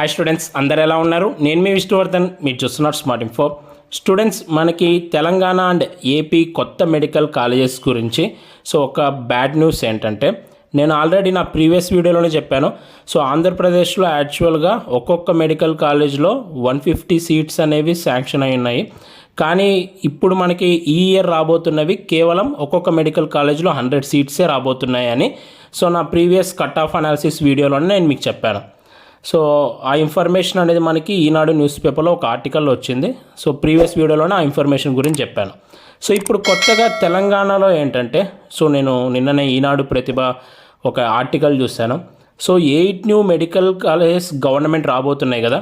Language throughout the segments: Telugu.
హాయ్ స్టూడెంట్స్, అందరు ఎలా ఉన్నారు? నేను మీ విష్ణువర్ధన్, మీరు చూస్తున్నారు స్మార్ట్ ఇన్ఫో. స్టూడెంట్స్, మనకి తెలంగాణ అండ్ ఏపీ కొత్త మెడికల్ కాలేజెస్ గురించి ఒక బ్యాడ్ న్యూస్ ఏంటంటే, నేను ఆల్రెడీ నా ప్రీవియస్ వీడియోలోనే చెప్పాను. ఆంధ్రప్రదేశ్లో యాక్చువల్గా ఒక్కొక్క మెడికల్ కాలేజ్లో 150 సీట్స్ అనేవి శాంక్షన్ అయి ఉన్నాయి. కానీ ఇప్పుడు మనకి ఈ ఇయర్ రాబోతున్నవి కేవలం ఒక్కొక్క మెడికల్ కాలేజ్లో 100 సీట్సే రాబోతున్నాయని నా ప్రీవియస్ కట్ ఆఫ్ అనాలిసిస్ వీడియోలోనే నేను మీకు చెప్పాను. ఆ ఇన్ఫర్మేషన్ అనేది మనకి ఈనాడు న్యూస్ పేపర్లో ఒక ఆర్టికల్లో వచ్చింది. ప్రీవియస్ వీడియోలోనే ఆ ఇన్ఫర్మేషన్ గురించి చెప్పాను. ఇప్పుడు కొత్తగా తెలంగాణలో ఏంటంటే, నేను నిన్ననే ఈనాడు ప్రతిభ ఒక ఆర్టికల్ చూశాను. 8 న్యూ మెడికల్ కాలేజెస్ గవర్నమెంట్ రాబోతున్నాయి కదా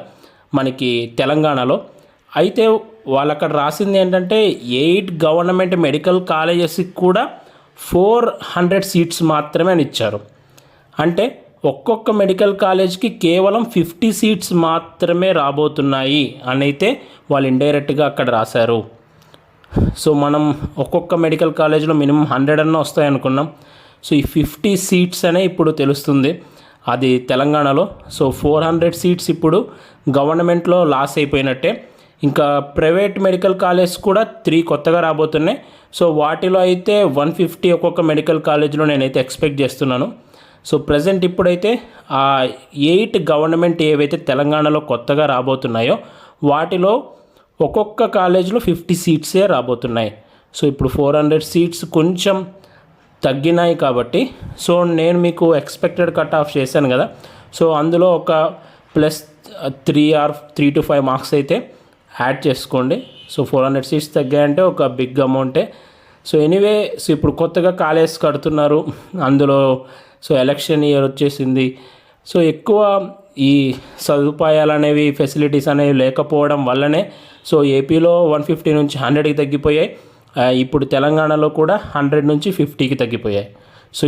మనకి తెలంగాణలో. అయితే వాళ్ళు అక్కడ రాసింది ఏంటంటే 8 గవర్నమెంట్ మెడికల్ కాలేజెస్కి కూడా 400 సీట్స్ మాత్రమే అని ఇచ్చారు. అంటే ఒక్కొక్క మెడికల్ కాలేజ్కి కేవలం 50 సీట్స్ మాత్రమే రాబోతున్నాయి అని అయితే వాళ్ళు ఇండైరెక్ట్గా అక్కడ రాశారు. మనం ఒక్కొక్క మెడికల్ కాలేజ్లో మినిమం 100 అన్న వస్తాయి అనుకున్నాం. ఈ 50 సీట్స్ అనే ఇప్పుడు తెలుస్తుంది అది తెలంగాణలో. 400 సీట్స్ ఇప్పుడు గవర్నమెంట్లో లాస్ అయిపోయినట్టే. ఇంకా ప్రైవేట్ మెడికల్ కాలేజ్ కూడా 3 కొత్తగా రాబోతున్నాయి. వాటిలో అయితే 150 ఒక్కొక్క మెడికల్ కాలేజ్లో నేనైతే ఎక్స్పెక్ట్ చేస్తున్నాను. ప్రజెంట్ ఇప్పుడైతే ఆ 8 గవర్నమెంట్ ఏవైతే తెలంగాణలో కొత్తగా రాబోతున్నాయో వాటిలో ఒక్కొక్క కాలేజీలో 50 సీట్సే రాబోతున్నాయి. ఇప్పుడు 400 సీట్స్ కొంచెం తగ్గినాయి కాబట్టి నేను మీకు ఎక్స్పెక్టెడ్ కట్ ఆఫ్ చేశాను కదా. అందులో ఒక +3 to 5 మార్క్స్ అయితే యాడ్ చేసుకోండి. 400 సీట్స్ తగ్గాయంటే ఒక బిగ్ అమౌంటే. ఎనీవే ఇప్పుడు కొత్తగా కాలేజ్ కడుతున్నారు, అందులో ఎలక్షన్ ఇయర్ వచ్చేసింది. ఎక్కువ ఈ సదుపాయాలు అనేవి ఫెసిలిటీస్ అనేవి లేకపోవడం వల్లనే ఏపీలో 150 నుంచి 100కి తగ్గిపోయాయి. ఇప్పుడు తెలంగాణలో కూడా 100 నుంచి 50కి తగ్గిపోయాయి.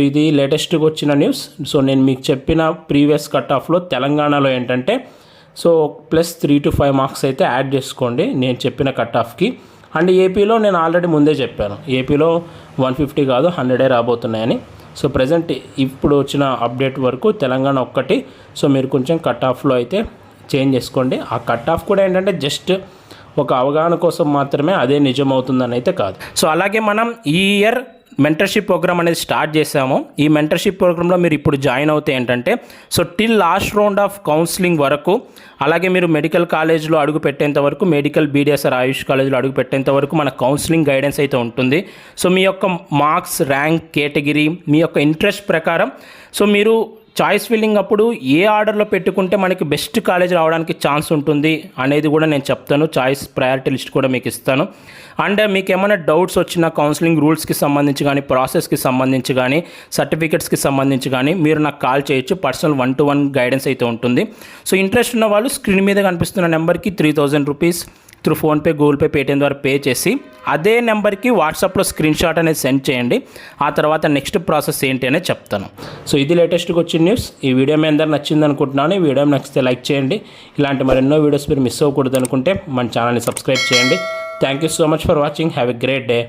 ఇది లేటెస్ట్గా వచ్చిన న్యూస్. నేను మీకు చెప్పిన ప్రీవియస్ కట్ ఆఫ్లో తెలంగాణలో ఏంటంటే +3 to 5 మార్క్స్ అయితే యాడ్ చేసుకోండి నేను చెప్పిన కట్ ఆఫ్కి. అండ్ ఏపీలో నేను ఆల్రెడీ ముందే చెప్పాను, ఏపీలో 150 కాదు 100 రాబోతున్నాయని. ప్రజెంట్ ఇప్పుడు వచ్చిన అప్డేట్ వరకు తెలంగాణ ఒక్కటి. మీరు కొంచెం కట్ ఆఫ్లో అయితే చేంజ్ చేసుకోండి. ఆ కట్ ఆఫ్ కూడా ఏంటంటే జస్ట్ ఒక అవగాహన కోసం మాత్రమే, అదే నిజం అవుతుందని అయితే కాదు. అలాగే మనం ఈ ఇయర్ మెంటర్షిప్ ప్రోగ్రామ్ అనేది స్టార్ట్ చేసాము. ఈ మెంటర్షిప్ ప్రోగ్రాంలో మీరు ఇప్పుడు జాయిన్ అవుతే ఏంటంటే till last round of counselling వరకు, అలాగే మీరు మెడికల్ కాలేజ్లో అడుగు పెట్టేంత వరకు, మెడికల్ బీడిఎస్ఆర్ ఆయుష్ కాలేజ్లో అడుగు పెట్టేంత వరకు మన కౌన్సిలింగ్ గైడెన్స్ అయితే ఉంటుంది. మీ యొక్క మార్క్స్, ర్యాంక్, కేటగిరీ, మీ యొక్క ఇంట్రెస్ట్ ప్రకారం మీరు చాయిస్ ఫిల్లింగ్ అప్పుడు ఏ ఆర్డర్లో పెట్టుకుంటే మనకి బెస్ట్ కాలేజ్ రావడానికి ఛాన్స్ ఉంటుంది అనేది కూడా నేను చెప్తాను. చాయిస్ ప్రయారిటీ లిస్ట్ కూడా మీకు ఇస్తాను. అండ్ మీకు ఏమైనా డౌట్స్ వచ్చినా కౌన్సిలింగ్ రూల్స్కి సంబంధించి కానీ, ప్రాసెస్కి సంబంధించి కానీ, సర్టిఫికెట్స్కి సంబంధించి కానీ మీరు నాకు కాల్ చేయొచ్చు. పర్సనల్ 1-to-1 గైడెన్స్ అయితే ఉంటుంది. ఇంట్రెస్ట్ ఉన్న వాళ్ళు స్క్రీన్ మీద కనిపిస్తున్న నెంబర్కి 3000 rupees through PhonePe, Google pay, Paytm ద్వారా పే చేసి అదే నెంబర్కి వాట్సాప్లో స్క్రీన్ షాట్ అనేది సెండ్ చేయండి. ఆ తర్వాత నెక్స్ట్ ప్రాసెస్ ఏంటి అనేది చెప్తాను. ఇది లేటెస్ట్గా వచ్చిన న్యూస్. ఈ వీడియో మీ అందరూ నచ్చింది అనుకుంటున్నాను. ఈ వీడియో నచ్చితే లైక్ చేయండి. ఇలాంటి మరెన్నో వీడియోస్ మీరు మిస్ అవ్వకూడదు అనుకుంటే మన ఛానల్ని సబ్స్క్రైబ్ చేయండి. Thank you so much for watching. Have a great day.